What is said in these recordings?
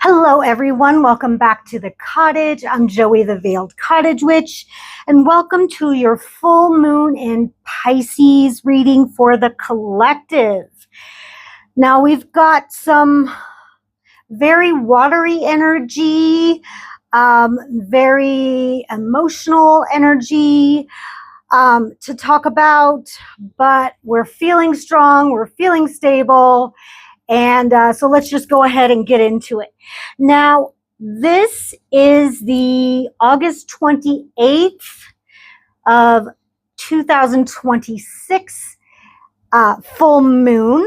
Hello everyone, welcome back to the Cottage. I'm Joey the Veiled Cottage Witch, and welcome to your full moon in Pisces reading for the collective. Now we've got some very watery energy, very emotional energy to talk about, but we're feeling strong, we're feeling stable. And so let's just go ahead and get into it. Now, this is the August 28th of 2026 full moon.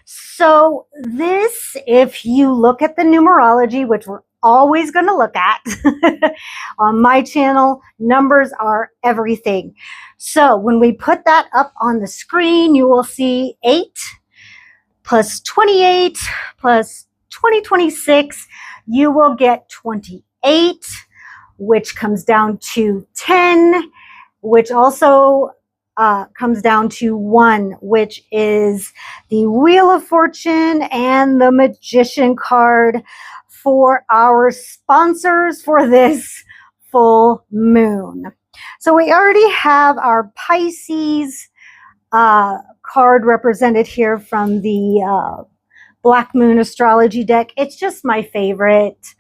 So this, if you look at the numerology, which we're always going to look at on my channel, numbers are everything. So when we put that up on the screen, you will see 8 plus 28 plus 2026, you will get 28, which comes down to 10, which also comes down to 1, which is the Wheel of Fortune and the Magician card for our sponsors for this full moon. So we already have our Pisces card represented here from the Black Moon astrology deck. It's just my favorite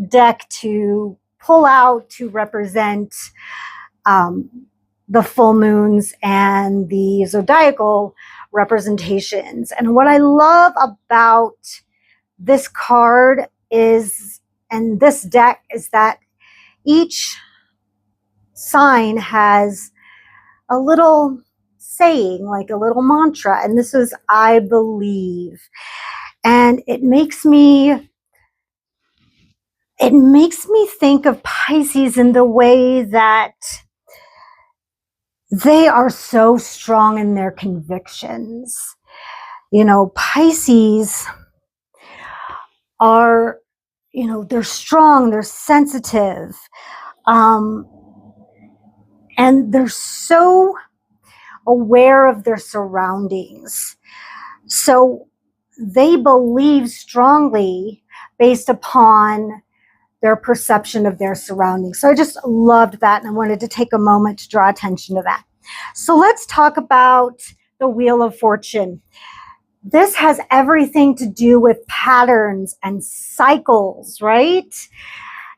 deck to pull out to represent the full moons and the zodiacal representations. And what I love about this card is, and this deck, is that each sign has a little saying, like a little mantra, and this is I believe, and it makes me think of Pisces in the way that they are so strong in their convictions. You know, Pisces are, you know, they're strong, they're sensitive, and they're so aware of their surroundings. So they believe strongly based upon their perception of their surroundings. So I just loved that, and I wanted to take a moment to draw attention to that. So let's talk about the Wheel of Fortune. This has everything to do with patterns and cycles, right?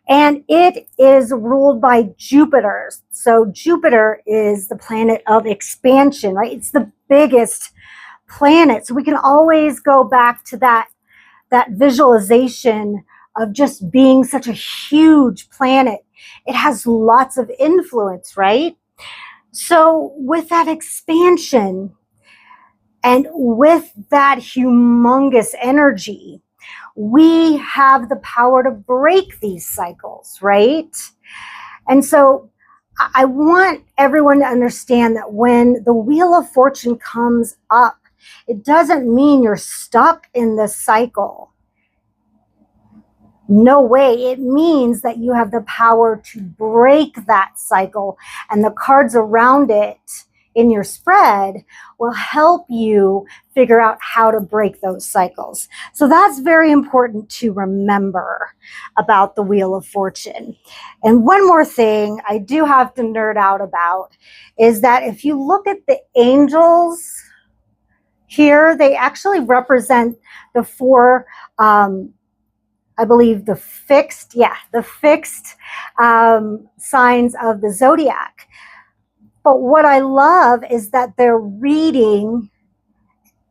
And it is ruled by Jupiter. So Jupiter is the planet of expansion, right? It's the biggest planet. So we can always go back to that visualization of just being such a huge planet. It has lots of influence, right? So with that expansion and with that humongous energy, we have the power to break these cycles, right? And so I want everyone to understand that when the Wheel of Fortune comes up, it doesn't mean you're stuck in the cycle. No way. It means that you have the power to break that cycle, and the cards around it in your spread will help you figure out how to break those cycles. So that's very important to remember about the Wheel of Fortune. And one more thing I do have to nerd out about is that if you look at the angels here, they actually represent the four, I believe the fixed signs of the zodiac. But what I love is that they're reading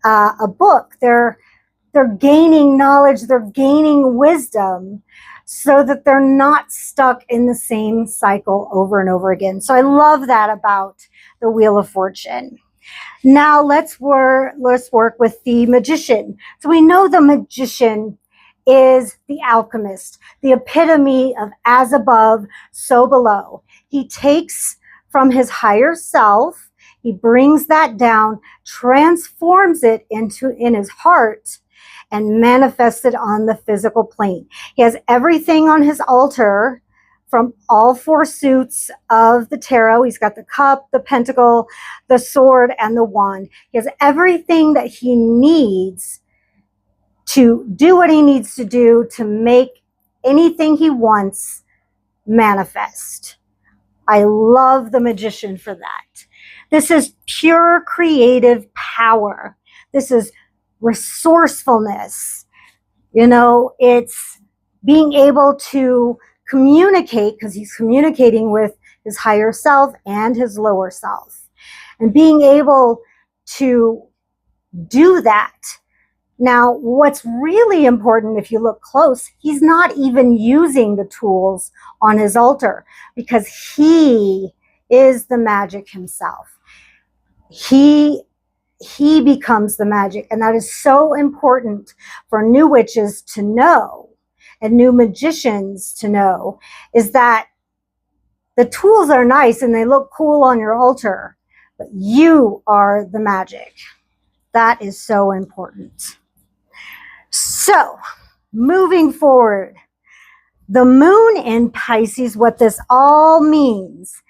a book. They're gaining knowledge. They're gaining wisdom so that they're not stuck in the same cycle over and over again. So I love that about the Wheel of Fortune. Now let's work with the Magician. So we know the Magician is the alchemist, the epitome of as above, so below. He takes from his higher self, he brings that down, transforms it in his heart, and manifests it on the physical plane. He has everything on his altar from all four suits of the tarot. He's got the cup, the pentacle, the sword, and the wand. He has everything that he needs to do what he needs to do to make anything he wants manifest. I love the Magician for that. This is pure creative power. This is resourcefulness. You know, it's being able to communicate, because he's communicating with his higher self and his lower self, and being able to do that. Now, what's really important, if you look close, he's not even using the tools on his altar, because he is the magic himself. He becomes the magic. And that is so important for new witches to know, and new magicians to know, is that the tools are nice and they look cool on your altar, but you are the magic. That is so important. So, moving forward, the moon in Pisces, what this all means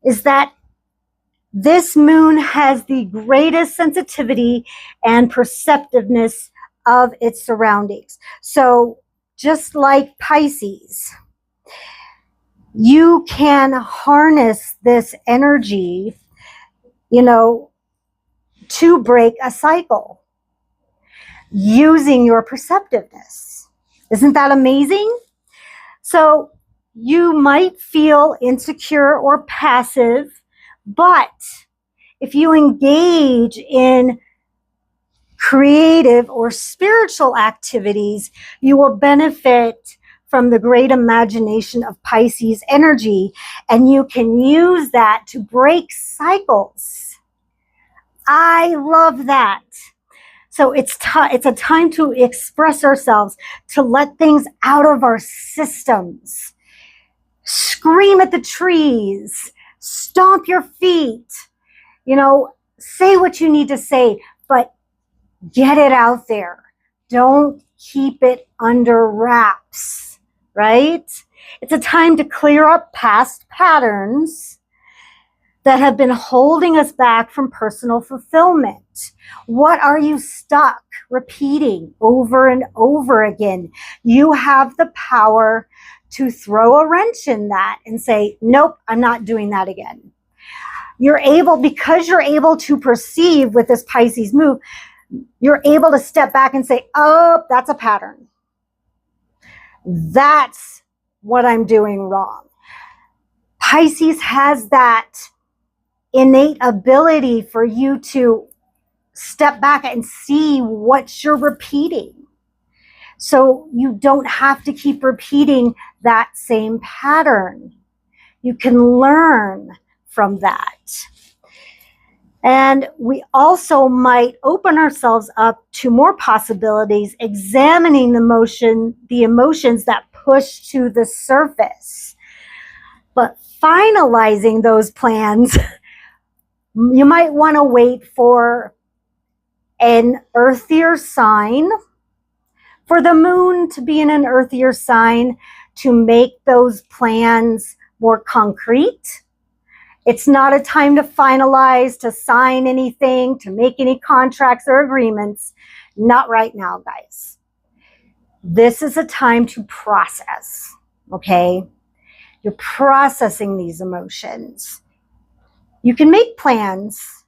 is that this moon has the greatest sensitivity and perceptiveness of its surroundings. So, just like Pisces, you can harness this energy, you know, to break a cycle using your perceptiveness. Isn't that amazing? So you might feel insecure or passive, but if you engage in creative or spiritual activities, you will benefit from the great imagination of Pisces energy, and you can use that to break cycles. I love that. So it's a time to express ourselves, to let things out of our systems. Scream at the trees, stomp your feet, you know, say what you need to say, but get it out there. Don't keep it under wraps, right? It's a time to clear up past patterns that have been holding us back from personal fulfillment. What are you stuck repeating over and over again? You have the power to throw a wrench in that and say, nope, I'm not doing that again. Because you're able to perceive with this Pisces move, you're able to step back and say, oh, that's a pattern. That's what I'm doing wrong. Pisces has that innate ability for you to step back and see what you're repeating. So you don't have to keep repeating that same pattern. You can learn from that. And we also might open ourselves up to more possibilities, examining the emotions that push to the surface. But finalizing those plans, you might want to wait for an earthier sign, for the moon to be in an earthier sign to make those plans more concrete. It's not a time to finalize, to sign anything, to make any contracts or agreements. Not right now, guys. This is a time to process, okay? You're processing these emotions. You can make plans,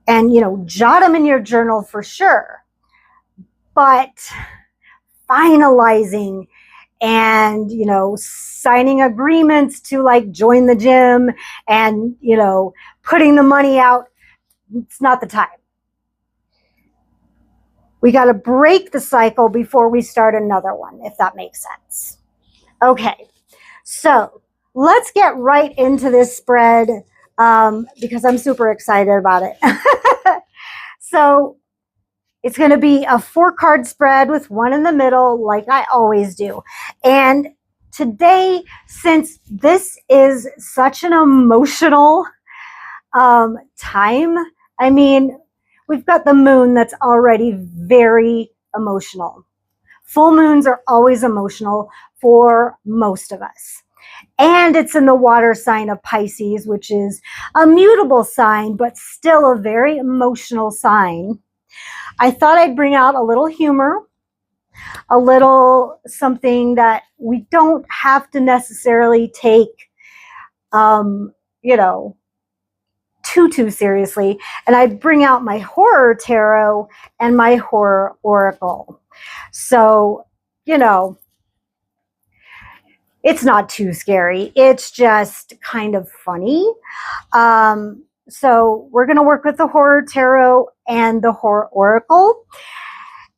and jot them in your journal for sure, but finalizing and, signing agreements to join the gym and, putting the money out, it's not the time. We got to break the cycle before we start another one, if that makes sense. Okay, so let's get right into this spread because I'm super excited about it. So it's going to be a 4-card spread with one in the middle, like I always do. And today, since this is such an emotional time, I mean, we've got the moon that's already very emotional. Full moons are always emotional for most of us. And it's in the water sign of Pisces, which is a mutable sign, but still a very emotional sign. I thought I'd bring out a little humor, a little something that we don't have to necessarily take, you know, too seriously. And I'd bring out my horror tarot and my horror oracle. So, you know, it's not too scary. It's just kind of funny. So we're going to work with the horror tarot and the horror oracle.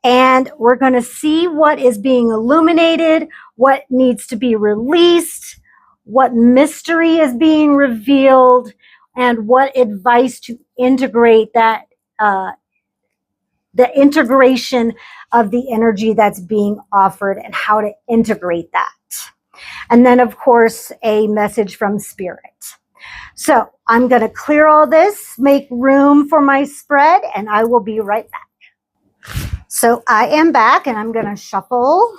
And we're going to see what is being illuminated, what needs to be released, what mystery is being revealed, and what advice to integrate that, the integration of the energy that's being offered and how to integrate that. And then, of course, a message from Spirit. So I'm going to clear all this, make room for my spread, and I will be right back. So I am back, and I'm going to shuffle.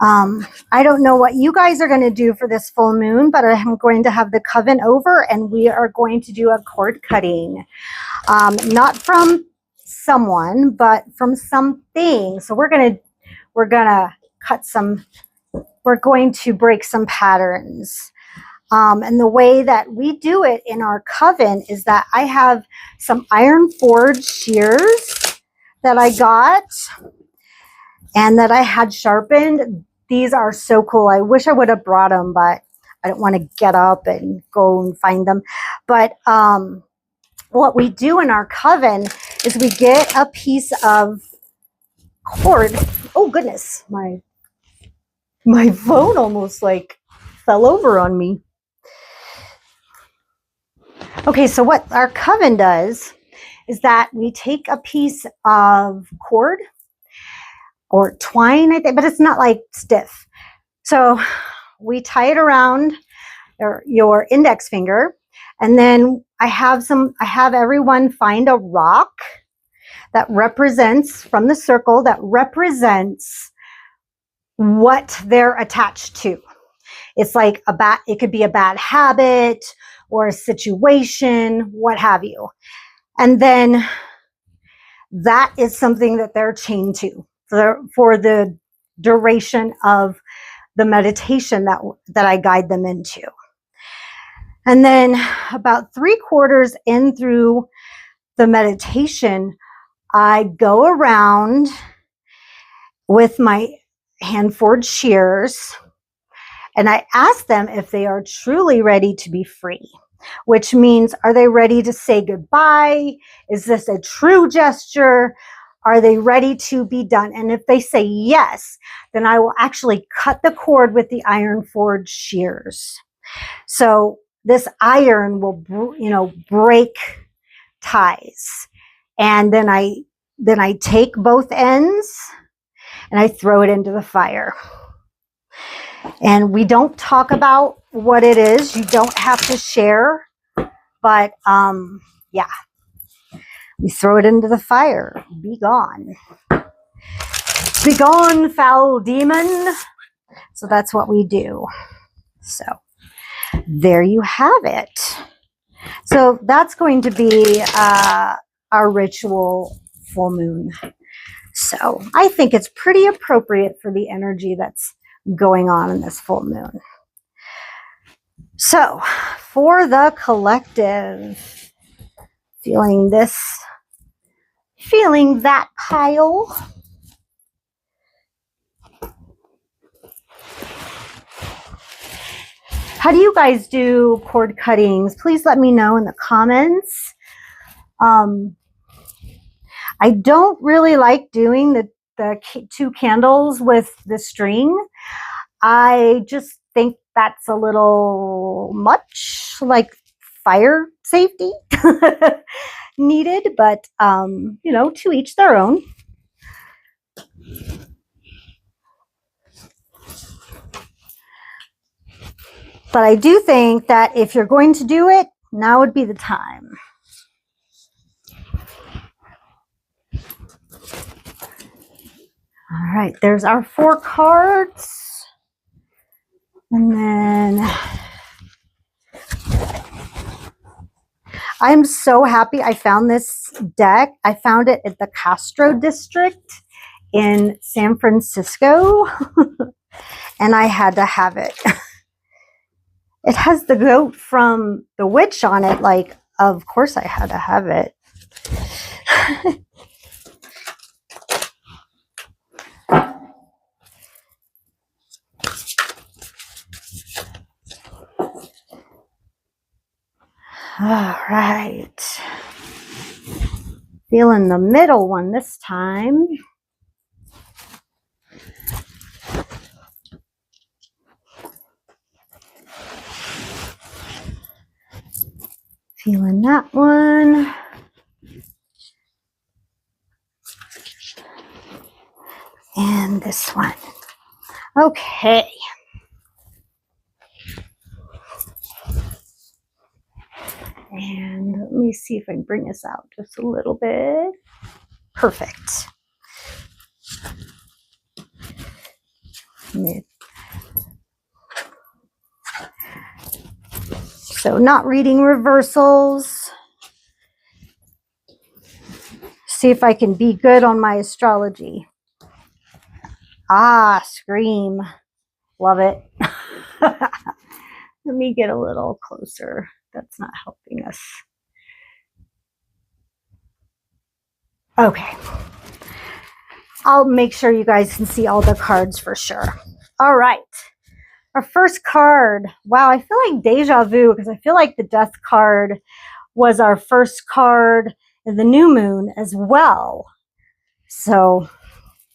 I don't know what you guys are going to do for this full moon, but I'm going to have the coven over, and we are going to do a cord cutting. Not from someone, but from something. So we're going to cut some. We're going to break some patterns. And the way that we do it in our coven is that I have some iron forged shears that I got and that I had sharpened. These are so cool. I wish I would have brought them, but I don't want to get up and go and find them. But what we do in our coven is we get a piece of cord. Oh, goodness. My phone almost like fell over on me. Okay, so what our coven does is that we take a piece of cord or twine, I think, but it's not like stiff. So we tie it around your index finger, and then I have everyone find a rock that represents, from the circle, that represents what they're attached to. It's like it could be a bad habit or a situation, what have you. And then that is something that they're chained to for the duration of the meditation that I guide them into. And then about 3/4 in through the meditation, I go around with my hand forged shears, and I ask them if they are truly ready to be free, which means, are they ready to say goodbye? Is this a true gesture? Are they ready to be done? And if they say yes, then I will actually cut the cord with the iron forged shears. So this iron will, break ties. And then I take both ends and I throw it into the fire. And we don't talk about what it is. You don't have to share. But yeah, we throw it into the fire. Be gone. Be gone, foul demon. So that's what we do. So there you have it. So that's going to be our ritual full moon. So I think it's pretty appropriate for the energy that's going on in this full moon. So for the collective, feeling that pile. How do you guys do cord cuttings? Please let me know in the comments. I don't really like doing the 2 candles with the string. I just think that's a little much, like fire safety needed, but to each their own. But I do think that if you're going to do it, now would be the time. All right, there's our 4 cards. And then I'm so happy I found this deck. I found it at the Castro district in San Francisco, and I had to have it. It has the goat from The Witch on it. Like, of course I had to have it. All right. Feeling the middle one this time. Feeling that one. And this one. Okay. And let me see if I can bring this out just a little bit. Perfect. So not reading reversals. See if I can be good on my astrology. Ah, scream. Love it. Let me get a little closer. That's not helping us. Okay. I'll make sure you guys can see all the cards for sure. All right. Our first card. Wow, I feel like deja vu because I feel like the death card was our first card in the new moon as well. So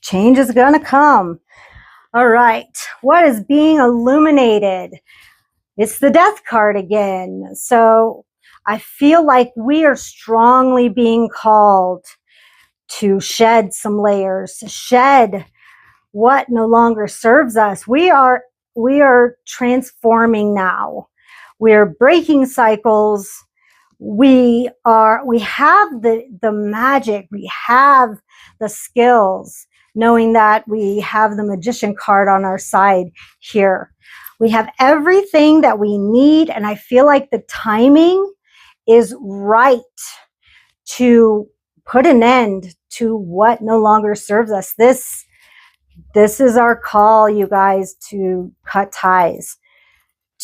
change is going to come. All right. What is being illuminated? It's the death card again. So I feel like we are strongly being called to shed some layers, to shed what no longer serves us. We are transforming now. We're breaking cycles. We have the magic. We have the skills, knowing that we have the magician card on our side here. We have everything that we need, and I feel like the timing is right to put an end to what no longer serves us. This is our call, you guys, to cut ties,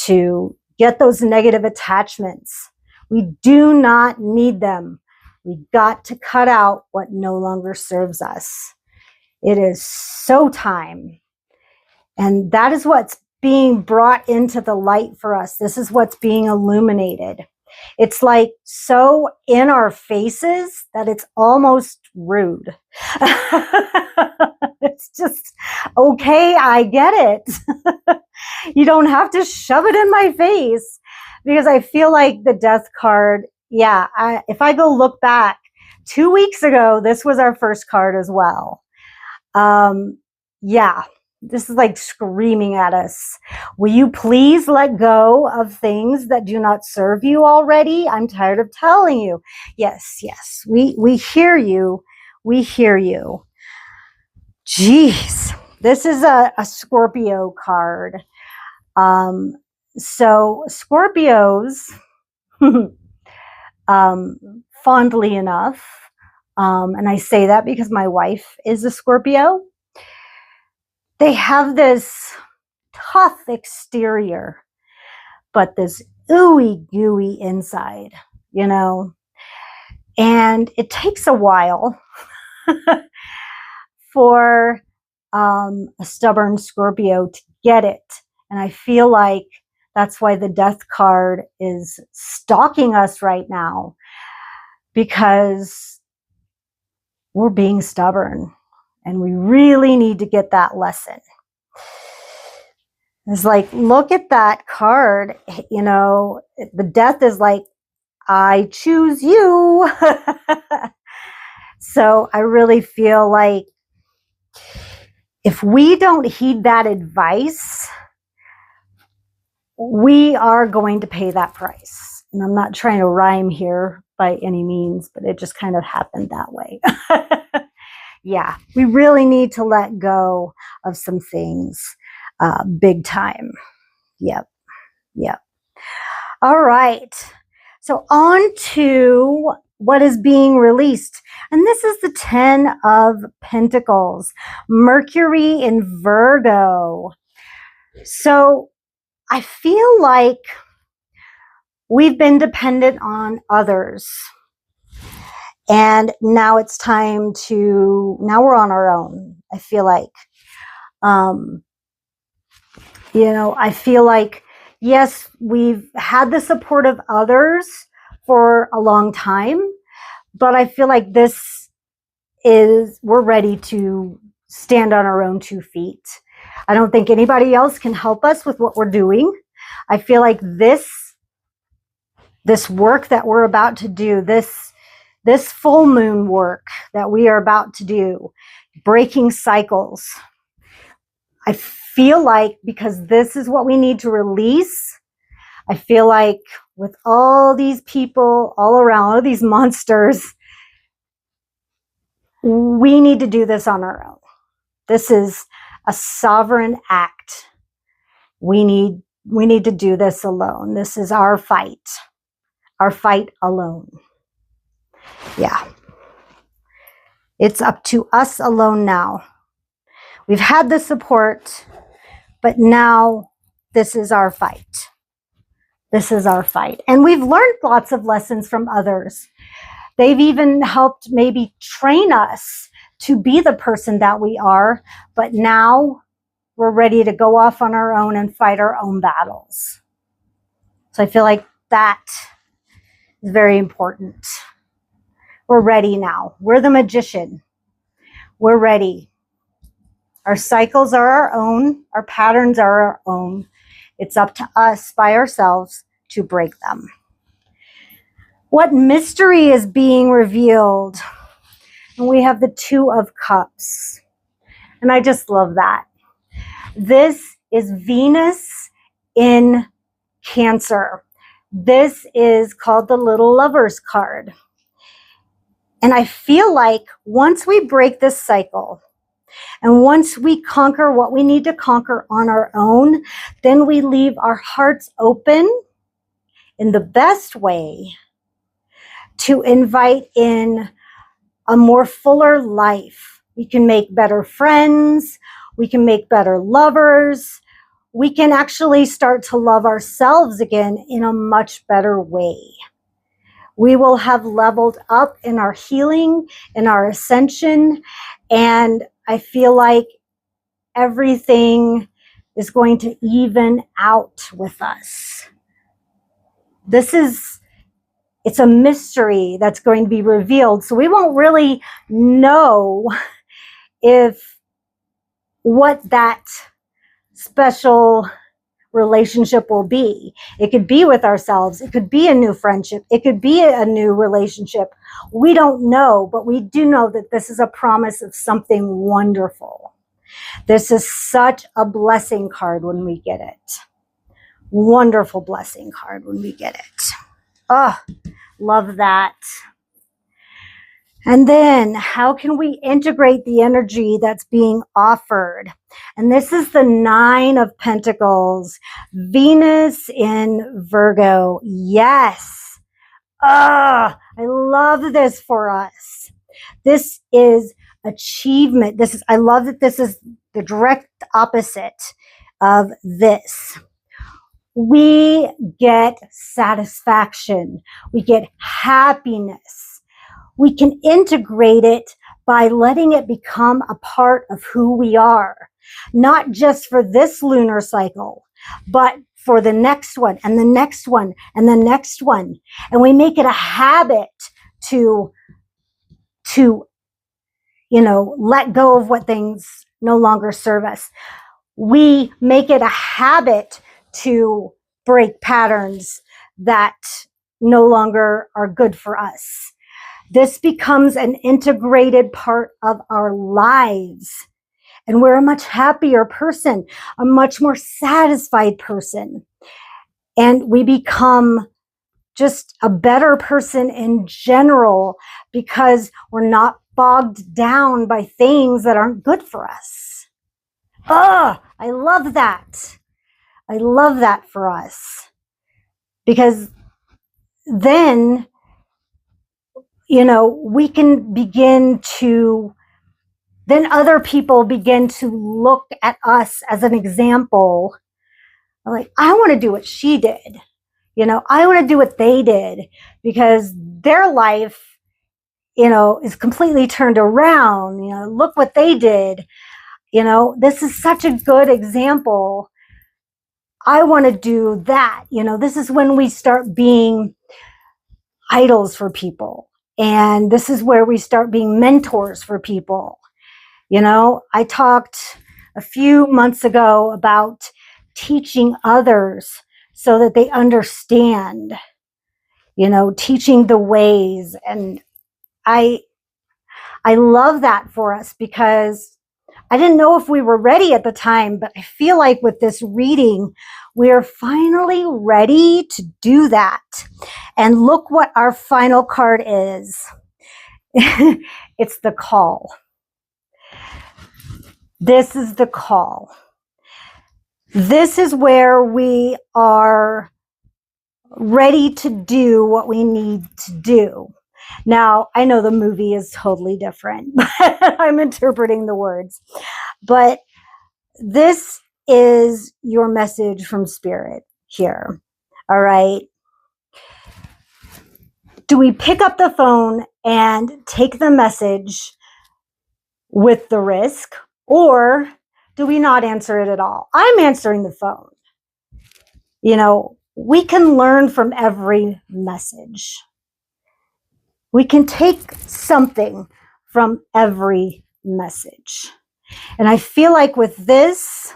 to get those negative attachments. We do not need them. We got to cut out what no longer serves us. It is so time. And that is what's being brought into the light for us. This is what's being illuminated. It's like so in our faces that it's almost rude. It's just, okay, I get it. You don't have to shove it in my face, because I feel like the death card, yeah, if I go look back 2 weeks ago, this was our first card as well. Yeah. This is like screaming at us. Will you please let go of things that do not serve you already? I'm tired of telling you. Yes, yes. We hear you. We hear you. Jeez. This is a Scorpio card. So Scorpios, fondly enough, and I say that because my wife is a Scorpio, they have this tough exterior, but this ooey gooey inside, you know, and it takes a while for a stubborn Scorpio to get it. And I feel like that's why the death card is stalking us right now, because we're being stubborn. And we really need to get that lesson. It's like, look at that card. You know, the death is like, I choose you. So I really feel like if we don't heed that advice, we are going to pay that price. And I'm not trying to rhyme here by any means, but it just kind of happened that way. Yeah, we really need to let go of some things big time. Yep, yep. All right. So on to what is being released. And this is the 10 of Pentacles, Mercury in Virgo. So I feel like we've been dependent on others. And now it's time to, now we're on our own. I feel like, I feel like, yes, we've had the support of others for a long time, but I feel like we're ready to stand on our own 2 feet. I don't think anybody else can help us with what we're doing. I feel like this work that we're about to do, this full moon work that we are about to do, breaking cycles, I feel like because this is what we need to release, I feel like with all these people all around, all these monsters, we need to do this on our own. This is a sovereign act. We need to do this alone. This is our fight alone. Yeah. It's up to us alone now. We've had the support, but now this is our fight. This is our fight. And we've learned lots of lessons from others. They've even helped maybe train us to be the person that we are, but now we're ready to go off on our own and fight our own battles. So I feel like that is very important. We're ready now. We're the magician. We're ready. Our cycles are our own. Our patterns are our own. It's up to us by ourselves to break them. What mystery is being revealed? And we have the 2 of Cups. And I just love that. This is Venus in Cancer. This is called the Little Lovers card. And I feel like once we break this cycle, and once we conquer what we need to conquer on our own, then we leave our hearts open in the best way to invite in a more fuller life. We can make better friends. We can make better lovers. We can actually start to love ourselves again in a much better way. We will have leveled up in our healing, in our ascension, and I feel like everything is going to even out with us. It's a mystery that's going to be revealed. So we won't really know what that special relationship will be. It could be with ourselves. It could be a new friendship. It could be a new relationship. We don't know, but we do know that this is a promise of something wonderful. This is such a blessing card when we get it. Wonderful blessing card when we get it. Oh, love that. And then how can we integrate the energy that's being offered? And this is the 9 of Pentacles, Venus in Virgo. Yes. I love this for us. This is achievement. I love that this is the direct opposite of this. We get satisfaction. We get happiness. We can integrate it by letting it become a part of who we are, not just for this lunar cycle, but for the next one and the next one and the next one. And we make it a habit to let go of what things no longer serve us. We make it a habit to break patterns that no longer are good for us. This becomes an integrated part of our lives. And we're a much happier person, a much more satisfied person. And we become just a better person in general because we're not bogged down by things that aren't good for us. I love that. I love that for us. Because then, we can begin to, then other people begin to look at us as an example. Like, I want to do what she did. I want to do what they did, because their life, is completely turned around. Look what they did. This is such a good example. I want to do that. This is when we start being idols for people. And this is where we start being mentors for people. I talked a few months ago about teaching others so that they understand, teaching the ways. And I love that for us, because I didn't know if we were ready at the time, but I feel like with this reading, we are finally ready to do that. And look what our final card is. It's the call. This is the call. This is where we are ready to do what we need to do. Now, I know the movie is totally different, but I'm interpreting the words. But this is your message from Spirit here. All right. Do we pick up the phone and take the message with the risk, or do we not answer it at all? I'm answering the phone. We can learn from every message. We can take something from every message. And I feel like with this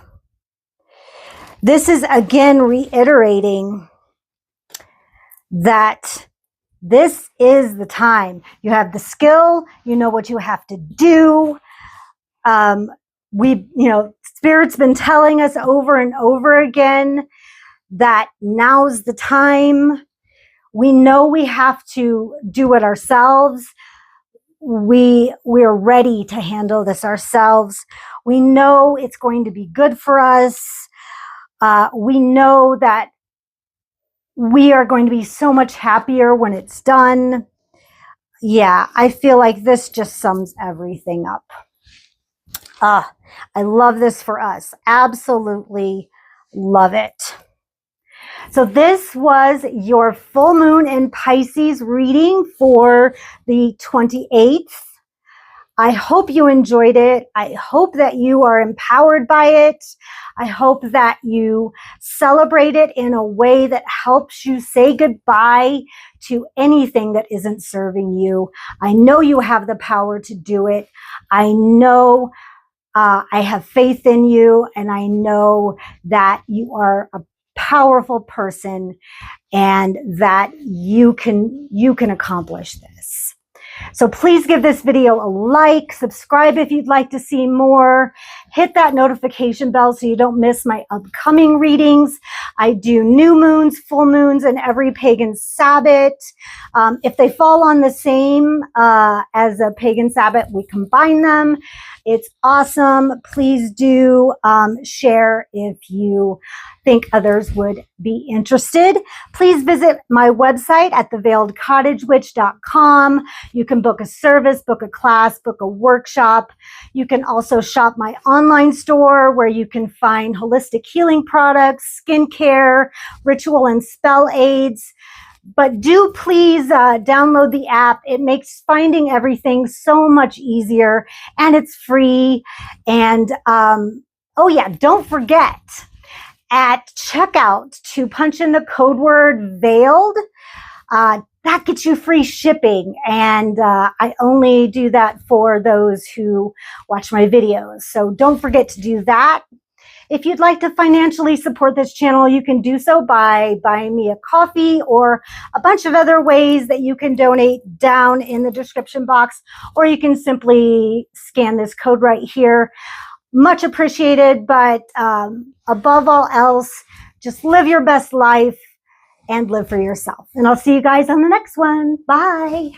is again reiterating that this is the time. You have the skill, you know what you have to do. Spirit's been telling us over and over again that now's the time. We know we have to do it ourselves. We're ready to handle this ourselves. We know it's going to be good for us. We know that we are going to be so much happier when it's done. Yeah, I feel like this just sums everything up. I love this for us. Absolutely love it. So this was your full moon in Pisces reading for the 28th. I hope you enjoyed it. I hope that you are empowered by it. I hope that you celebrate it in a way that helps you say goodbye to anything that isn't serving you. I know you have the power to do it. I know I have faith in you, and I know that you are a powerful person and that you can accomplish this. So please give this video a like, subscribe if you'd like to see more, hit that notification bell so you don't miss my upcoming readings. I do new moons, full moons, and every pagan Sabbath. If they fall on the same as a pagan Sabbath, we combine them. It's awesome. Please do share if you think others would be interested. Please visit my website at theveiledcottagewitch.com. You can book a service, book a class, book a workshop. You can also shop my online store where you can find holistic healing products, skincare, ritual and spell aids. But do please download the app. It makes finding everything so much easier, and it's free. And oh yeah, don't forget at checkout to punch in the code word veiled. That gets you free shipping, and I only do that for those who watch my videos. So don't forget to do that. If you'd like to financially support this channel, you can do so by buying me a coffee or a bunch of other ways that you can donate down in the description box, or you can simply scan this code right here. Much appreciated, but above all else, just live your best life and live for yourself. And I'll see you guys on the next one. Bye.